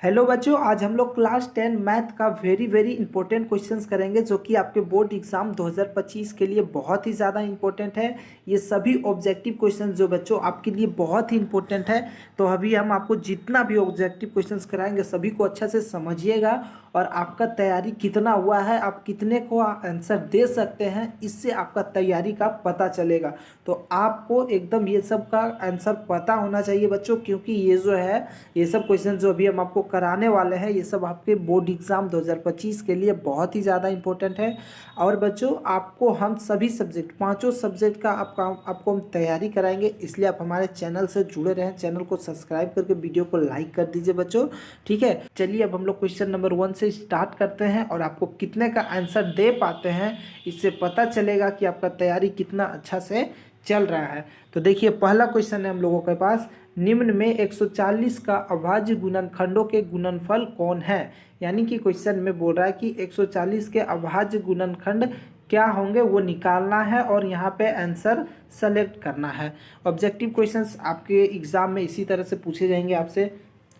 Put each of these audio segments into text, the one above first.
Hello बच्चों, आज हम लोग क्लास 10 मैथ का वेरी इंपॉर्टेंट क्वेश्चंस करेंगे जो कि आपके बोर्ड एग्जाम 2025 के लिए बहुत ही ज़्यादा इंपॉर्टेंट है। ये सभी ऑब्जेक्टिव क्वेश्चंस जो बच्चों आपके लिए बहुत ही इंपॉर्टेंट है। तो अभी हम आपको जितना भी ऑब्जेक्टिव क्वेश्चंस कराएंगे सभी को अच्छा से समझिएगा और आपका तैयारी कितना हुआ है, आप कितने को आंसर दे सकते हैं, इससे आपका तैयारी का पता चलेगा। तो आपको एकदम ये सब का आंसर पता होना चाहिए बच्चों, क्योंकि ये जो है ये सब क्वेश्चन जो अभी हम आपको कराने वाले हैं ये सब आपके बोर्ड एग्जाम 2025 के लिए बहुत ही ज़्यादा इंपॉर्टेंट है। और बच्चों आपको हम सभी सब्जेक्ट पांचों सब्जेक्ट का आपको हम तैयारी कराएंगे, इसलिए आप हमारे चैनल से जुड़े रहें। चैनल को सब्सक्राइब करके वीडियो को लाइक कर दीजिए बच्चों, ठीक है। चलिए अब हम लोग क्वेश्चन नंबर 1 से स्टार्ट करते हैं और आपको कितने का आंसर दे पाते हैं इससे पता चलेगा कि आपका तैयारी कितना अच्छा से चल रहा है। तो देखिए पहला क्वेश्चन है हम लोगों के पास, निम्न में 140 का अभाज्य गुणनखंडों के गुणनफल कौन है। यानी कि क्वेश्चन में बोल रहा है कि 140 के अभाज्य गुणनखंड क्या होंगे वो निकालना है और यहाँ पे आंसर सेलेक्ट करना है। ऑब्जेक्टिव क्वेश्चंस आपके एग्जाम में इसी तरह से पूछे जाएंगे आपसे।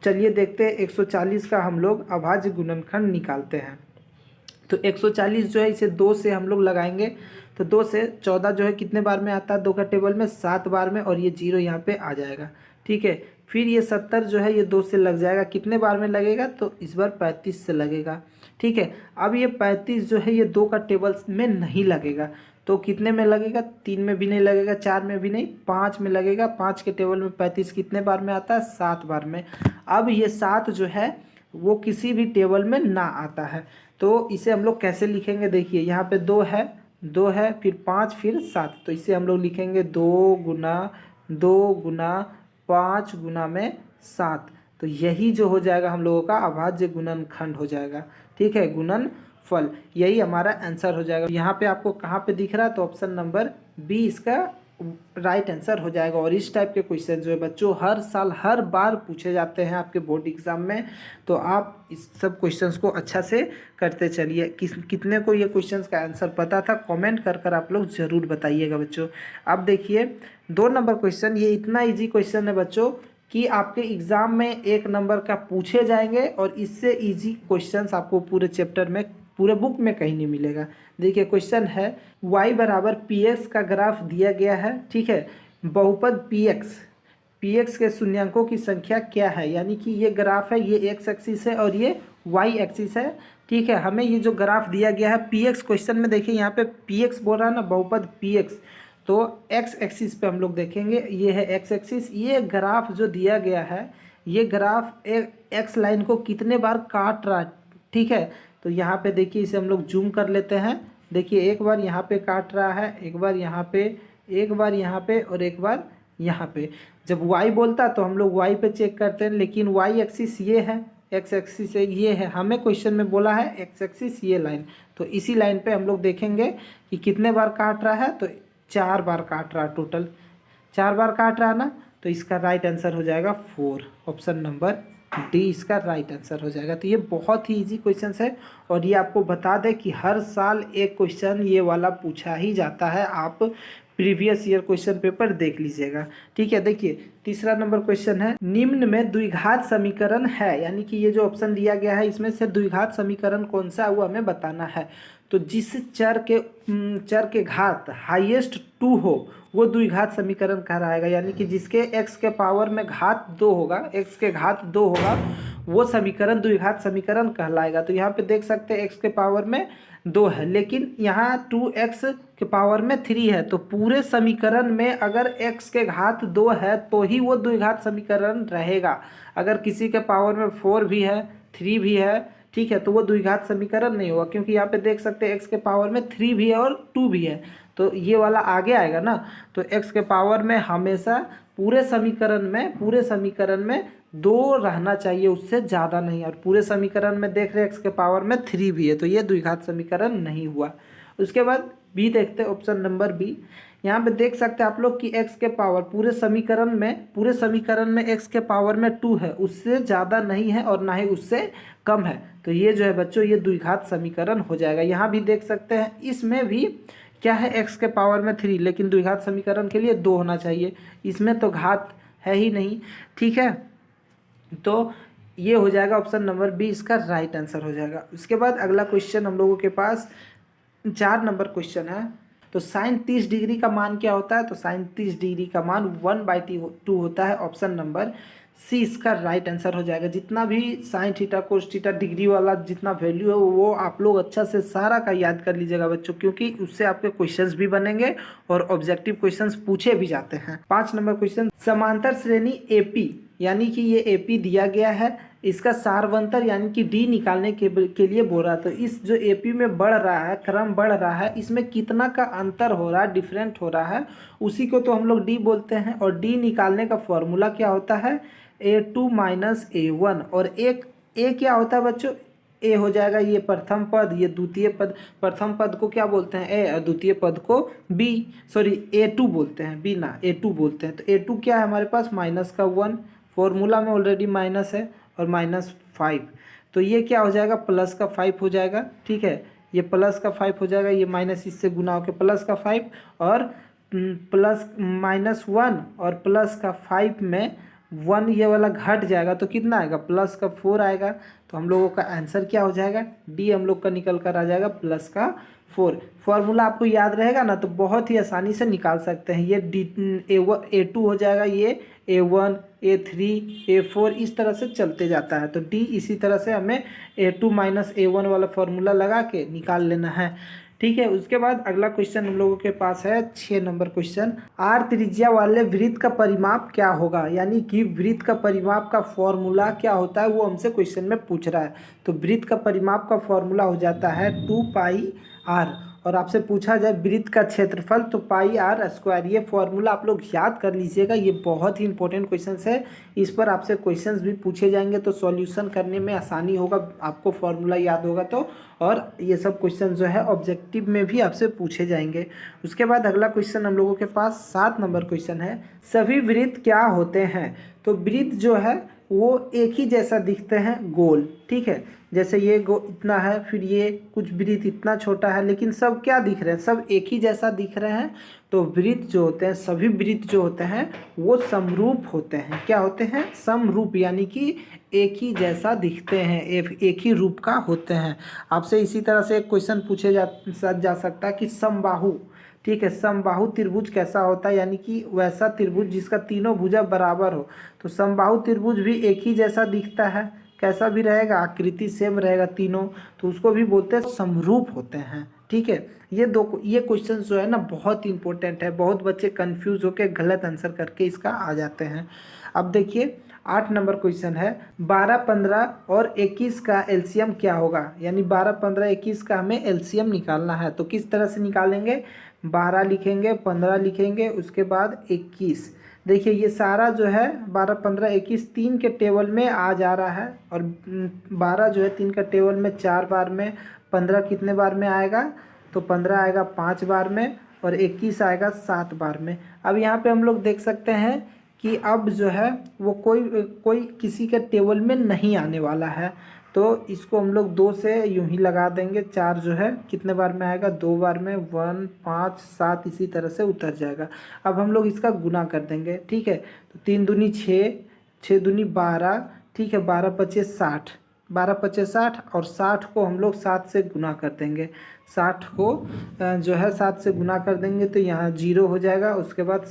चलिए देखते हैं 140 का हम लोग अभाज्य गुणनखंड निकालते हैं। तो 140 जो है इसे 2 से हम लोग लगाएंगे, तो 2 से 14 जो है कितने बार में आता है, 2 का टेबल में 7 बार में, और ये 0 यहाँ पे आ जाएगा, ठीक है। फिर ये 70 जो है ये 2 से लग जाएगा, कितने बार में लगेगा, तो इस बार 35 से लगेगा, ठीक है। अब ये 35 जो है ये 2 का टेबल में नहीं लगेगा, तो कितने में लगेगा, 3 में भी नहीं लगेगा, 4 में भी नहीं, 5 में लगेगा। 5 के टेबल में 35 कितने बार में आता है, 7 बार में। अब ये 7 जो है वो किसी भी टेबल में ना आता है, तो इसे हम लोग कैसे लिखेंगे, देखिए यहाँ पे 2 है, 2 है, फिर 5, फिर 7, तो इसे हम लोग लिखेंगे 2 गुना 5 गुना में 7। तो यही जो हो जाएगा हम लोगों का अभाज्य गुणनखंड हो जाएगा, ठीक है, गुणनफल, यही हमारा आंसर हो जाएगा। यहाँ पे आपको कहाँ पे दिख रहा है, तो ऑप्शन नंबर बी इसका राइट आंसर हो जाएगा। और इस टाइप के क्वेश्चन जो है बच्चों हर साल हर बार पूछे जाते हैं आपके बोर्ड एग्जाम में, तो आप इस सब क्वेश्चंस को अच्छा से करते चलिए। कितने को ये क्वेश्चंस का आंसर पता था कमेंट कर कर आप लोग ज़रूर बताइएगा बच्चों। अब देखिए 2 नंबर क्वेश्चन, ये इतना ईजी क्वेश्चन है बच्चों कि आपके एग्ज़ाम में 1 नंबर का पूछे जाएंगे और इससे ईजी क्वेश्चंस आपको पूरे चैप्टर में पूरे बुक में कहीं नहीं मिलेगा। देखिए क्वेश्चन है y बराबर पी एक्स का ग्राफ दिया गया है, ठीक है। बहुपद पी एक्स के शून्यांकों की संख्या क्या है। यानी कि ये ग्राफ है, ये एक्स एक्सिस है और ये वाई एक्सिस है, ठीक है। हमें ये जो ग्राफ दिया गया है पी एक्स, क्वेश्चन में देखिए यहाँ पे पी एक्स बोल रहा है ना, बहुपद पी एक्स, तो एक्स एक्सिस पे हम लोग देखेंगे, ये है एक्स एक्सिस। ये ग्राफ जो दिया गया है ये ग्राफ एक्स लाइन को कितने बार काट रहा है, ठीक है। तो यहाँ पे देखिए इसे हम लोग जूम कर लेते हैं। देखिए एक बार यहाँ पे काट रहा है, एक बार यहाँ पे, एक बार यहाँ पे और एक बार यहाँ पे। जब y बोलता तो हम लोग y पे चेक करते हैं, लेकिन y एक्सिस ये है, x एक्सिस ये है, हमें क्वेश्चन में बोला है x एक्सिस ये लाइन, तो इसी लाइन पे हम लोग देखेंगे कि कितने बार काट रहा है, तो 4 बार काट रहा है, टोटल 4 बार काट रहा है ना, तो इसका राइट आंसर हो जाएगा 4, ऑप्शन नंबर डी इसका राइट आंसर हो जाएगा। तो ये बहुत ही इजी क्वेश्चन है और ये आपको बता दें कि हर साल एक क्वेश्चन ये वाला पूछा ही जाता है, आप प्रीवियस ईयर क्वेश्चन पेपर देख लीजिएगा, ठीक है। देखिए तीसरा नंबर क्वेश्चन है, निम्न में द्विघात समीकरण है। यानी कि ये जो ऑप्शन दिया गया है इसमें से द्विघात समीकरण कौन सा है वो हमें बताना है। तो जिस चर के घात हाईएस्ट 2 हो वो द्विघात समीकरण कहलाएगा। यानी कि जिसके x के पावर में घात 2 होगा, x के घात 2 होगा, वो समीकरण द्विघात समीकरण कहलाएगा। तो यहाँ पे देख सकते हैं x के पावर में 2 है, लेकिन यहाँ 2x के पावर में 3 है, तो पूरे समीकरण में अगर x के घात 2 है तो ही वो द्विघात समीकरण रहेगा। अगर किसी के पावर में 4 भी है, 3 भी है, ठीक है, तो वो द्विघात समीकरण नहीं होगा, क्योंकि यहाँ पे देख सकते हैं x के पावर में 3 भी है और 2 भी है, तो ये वाला आगे आएगा ना। तो x के पावर में हमेशा पूरे समीकरण में 2 रहना चाहिए, उससे ज़्यादा नहीं। और पूरे समीकरण में देख रहे हैं x के पावर में 3 भी है, तो ये द्विघात समीकरण नहीं हुआ। उसके बाद बी देखते हैं, ऑप्शन नंबर बी। यहाँ पे देख सकते हैं आप लोग कि x के पावर पूरे समीकरण में x के पावर में 2 है, उससे ज़्यादा नहीं है और ना ही उससे कम है, तो ये जो है बच्चों ये द्विघात समीकरण हो जाएगा। यहाँ भी देख सकते हैं इसमें भी क्या है, x के पावर में 3, लेकिन द्विघात समीकरण के लिए 2 होना चाहिए, इसमें तो घात है ही नहीं, ठीक है। तो ये हो जाएगा ऑप्शन नंबर बी इसका राइट आंसर हो जाएगा। उसके बाद अगला क्वेश्चन हम लोगों के पास 4 नंबर क्वेश्चन है। तो साइन 30 डिग्री का मान क्या होता है? तो साइन 30 डिग्री का मान 1/2 होता है। ऑप्शन नंबर सी इसका राइट आंसर हो जाएगा। जितना भी sine theta cos theta degree वाला जितना वैल्यू है वो आप लोग अच्छा से सारा का याद कर लीजिएगा बच्चों, क्योंकि उससे आपके क्वेश्चंस भी बनेंगे और ऑब्जेक्टिव क्वेश्चंस पूछे भी जाते हैं। 5 नंबर क्वेश्चन, समांतर श्रेणी एपी यानी कि ये एपी दिया गया है, इसका सारवंतर यानी कि डी निकालने के लिए बोल रहा है। तो इस जो एपी में बढ़ रहा है, क्रम बढ़ रहा है, इसमें कितना का अंतर हो रहा है, डिफरेंट हो रहा है, उसी को तो हम लोग डी बोलते हैं। और डी निकालने का फॉर्मूला क्या होता है? A2 minus A1। और एक ए क्या होता है बच्चों? ए हो जाएगा ये प्रथम पद, ये द्वितीय पद। प्रथम पद को क्या बोलते हैं? ए, और द्वितीय पद को बी, सॉरी A2 बोलते हैं, बी ना A2 बोलते हैं। तो A2 क्या है हमारे पास? माइनस का 1, फॉर्मूला में ऑलरेडी माइनस है, और -5। तो ये क्या हो जाएगा? प्लस का 5 हो जाएगा। ठीक है, ये प्लस का 5 हो जाएगा, ये माइनस इससे गुना होकर प्लस का 5, और प्लस -1 और प्लस का 5 में 1 ये वाला घट जाएगा तो कितना आएगा? प्लस का 4 आएगा। तो हम लोगों का आंसर क्या हो जाएगा? डी हम लोग का निकल कर आ जाएगा प्लस का 4। फॉर्मूला आपको याद रहेगा ना तो बहुत ही आसानी से निकाल सकते हैं। ये A2 हो जाएगा, ये A1 A3 A4 इस तरह से चलते जाता है। तो डी इसी तरह से हमें A2 माइनस A1 वाला फॉर्मूला लगा के निकाल लेना है। ठीक है, उसके बाद अगला क्वेश्चन हम लोगों के पास है 6 नंबर क्वेश्चन, आर त्रिज्या वाले वृत्त का परिमाप क्या होगा? यानी कि वृत्त का परिमाप का फॉर्मूला क्या होता है वो हमसे क्वेश्चन में पूछ रहा है। तो वृत्त का परिमाप का फॉर्मूला हो जाता है 2πr, और आपसे पूछा जाए वृत्त का क्षेत्रफल तो πr²। ये फॉर्मूला आप लोग याद कर लीजिएगा, ये बहुत ही इंपॉर्टेंट क्वेश्चन है। इस पर आपसे क्वेश्चंस भी पूछे जाएंगे तो सॉल्यूशन करने में आसानी होगा, आपको फॉर्मूला याद होगा तो। और ये सब क्वेश्चन जो है ऑब्जेक्टिव में भी आपसे पूछे जाएंगे। उसके बाद अगला क्वेश्चन हम लोगों के पास 7 नंबर क्वेश्चन है, सभी वृत्त क्या होते हैं? तो वृत्त जो है वो एक ही जैसा दिखते हैं, गोल। ठीक है, जैसे ये इतना है, फिर ये कुछ वृत्त इतना छोटा है, लेकिन सब क्या दिख रहे हैं? सब एक ही जैसा दिख रहे हैं। तो वृत्त जो होते हैं, सभी वृत्त जो होते हैं वो समरूप होते हैं। क्या होते हैं? समरूप, यानी कि एक ही जैसा दिखते हैं, एक ही रूप का होते हैं। आपसे इसी तरह से एक क्वेश्चन पूछे जा सकता है कि समबाहु, ठीक है, समबाहु त्रिभुज कैसा होता है? यानी कि वैसा त्रिभुज जिसका तीनों भुजा बराबर हो। तो समबाहु त्रिभुज भी एक ही जैसा दिखता है, कैसा भी रहेगा, आकृति सेम रहेगा तीनों, तो उसको भी बोलते हैं समरूप होते हैं। ठीक है, ये क्वेश्चन जो है ना बहुत इंपॉर्टेंट है, बहुत बच्चे कंफ्यूज होकर गलत आंसर करके इसका आ जाते हैं। अब देखिए 8 नंबर क्वेश्चन है, 12, 15 और 21 का एलसीएम क्या होगा? यानी 12, 15, 21 का हमें एलसीएम निकालना है। तो किस तरह से निकालेंगे? 12 लिखेंगे, 15 लिखेंगे, उसके बाद 21। देखिए ये सारा जो है 12, 15, 21 3 के टेबल में आ जा रहा है, और 12 जो है 3 का टेबल में 4 बार में, 15 कितने बार में आएगा? तो 15 आएगा 5 बार में, और 21 आएगा 7 बार में। अब यहाँ पे हम लोग देख सकते हैं कि अब जो है वो कोई किसी के टेबल में नहीं आने वाला है, तो इसको हम लोग 2 से यूं ही लगा देंगे। 4 जो है कितने बार में आएगा? 2 बार में, 1, 5, 7 इसी तरह से उतर जाएगा। अब हम लोग इसका गुना कर देंगे। ठीक है, तो 3 दूनी 6, 6 दूनी 12, ठीक है, 12 पचे 60, 12 पचे 60, और 60 को हम लोग 7 से गुना कर देंगे। 60 को जो है 7 से गुना कर देंगे तो यहाँ 0 हो जाएगा। उसके बाद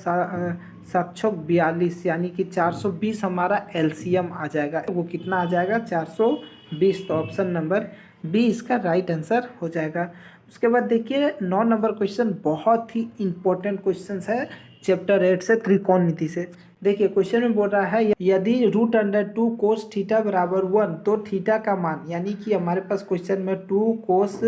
7 छक 42, यानी कि 420 हमारा एलसीएम आ जाएगा। वो कितना आ जाएगा? 420। तो ऑप्शन नंबर बी इसका राइट आंसर हो जाएगा। उसके बाद देखिए 9 नंबर क्वेश्चन बहुत ही इंपॉर्टेंट क्वेश्चन है चैप्टर 8 से, त्रिकोणमिति से। देखिए क्वेश्चन में बोल रहा है यदि √2 कोस थीटा बराबर 1 तो थीटा का मान, यानी कि हमारे पास क्वेश्चन में 2 कोस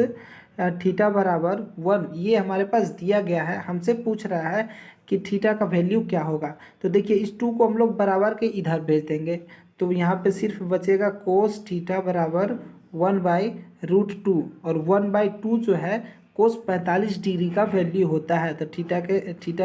थीटा बराबर 1 ये हमारे पास दिया गया है। हमसे पूछ रहा है कि थीटा का वैल्यू क्या होगा। तो देखिए इस 2 को हम लोग बराबर के इधर भेज देंगे, तो यहाँ पे सिर्फ बचेगा कोस थीटा बराबर 1/√2, और 1/2 जो है कोस 45 डिग्री का वैल्यू होता है। तो थीटा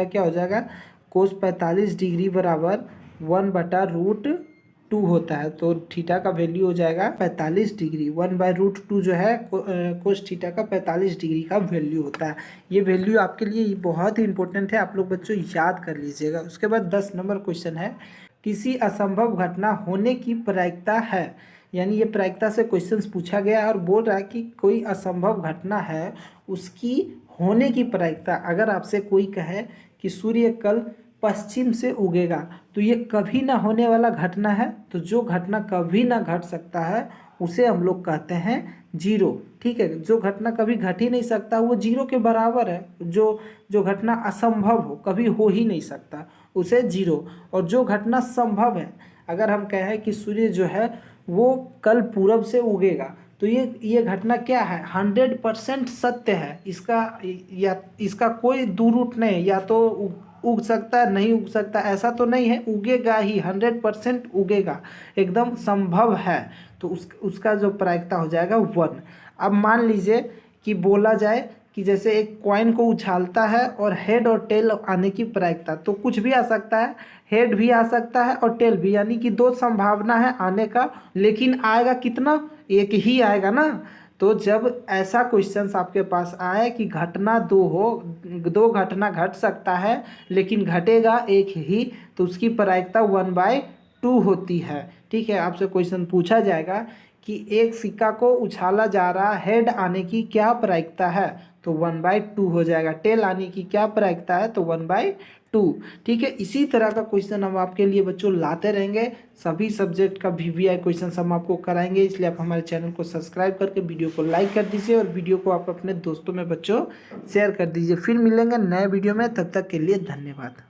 क्या हो जाएगा? कोस 45 डिग्री बराबर 1/√2 होता है। तो थीटा का वैल्यू हो जाएगा 45 डिग्री। 1/√2 जो है कोस थीटा का 45 डिग्री का वैल्यू होता है। ये वैल्यू आपके लिए बहुत ही इंपॉर्टेंट है, आप लोग बच्चों याद कर लीजिएगा। उसके बाद 10 नंबर क्वेश्चन है, किसी असंभव घटना होने की प्रायिकता है। यानी ये प्रायिकता से क्वेश्चंस पूछा गया है और बोल रहा है कि कोई असंभव घटना है उसकी होने की प्रायिकता। अगर आपसे कोई कहे कि सूर्य कल पश्चिम से उगेगा तो ये कभी ना होने वाला घटना है। तो जो घटना कभी ना घट सकता है उसे हम लोग कहते हैं जीरो। ठीक है, जो घटना कभी घट ही नहीं सकता वो जीरो के बराबर है। जो घटना असंभव हो, कभी हो ही नहीं सकता, उसे जीरो। और जो घटना संभव है, अगर हम कहें कि सूर्य जो है वो कल पूरब से उगेगा तो ये घटना क्या है, 100% सत्य है। इसका कोई दो रूट नहीं है, या तो उग सकता है, नहीं उग सकता, ऐसा तो नहीं है, उगेगा ही, 100% उगेगा, एकदम संभव है। तो उसका जो प्रायिकता हो जाएगा 1। अब मान लीजिए कि बोला जाए कि जैसे एक कॉइन को उछालता है और हेड और टेल आने की प्रायिकता, तो कुछ भी आ सकता है, हेड भी आ सकता है और टेल भी, यानी कि दो संभावना है आने का, लेकिन आएगा कितना, एक ही आएगा ना। तो जब ऐसा क्वेश्चन आपके पास आए कि घटना दो घटना घट सकता है लेकिन घटेगा एक ही, तो उसकी प्रायिकता 1/2 होती है। ठीक है, आपसे क्वेश्चन पूछा जाएगा कि एक सिक्का को उछाला जा रहा, हेड आने की क्या प्रायिकता है, तो 1/2 हो जाएगा। टेल आने की क्या प्रायिकता है, तो 1/2। ठीक है, इसी तरह का क्वेश्चन हम आपके लिए बच्चों लाते रहेंगे। सभी सब्जेक्ट का VVI क्वेश्चन हम आपको कराएंगे, इसलिए आप हमारे चैनल को सब्सक्राइब करके वीडियो को लाइक कर दीजिए और वीडियो को आप अपने दोस्तों में बच्चों शेयर कर दीजिए। फिर मिलेंगे नए वीडियो में, तब तक के लिए धन्यवाद।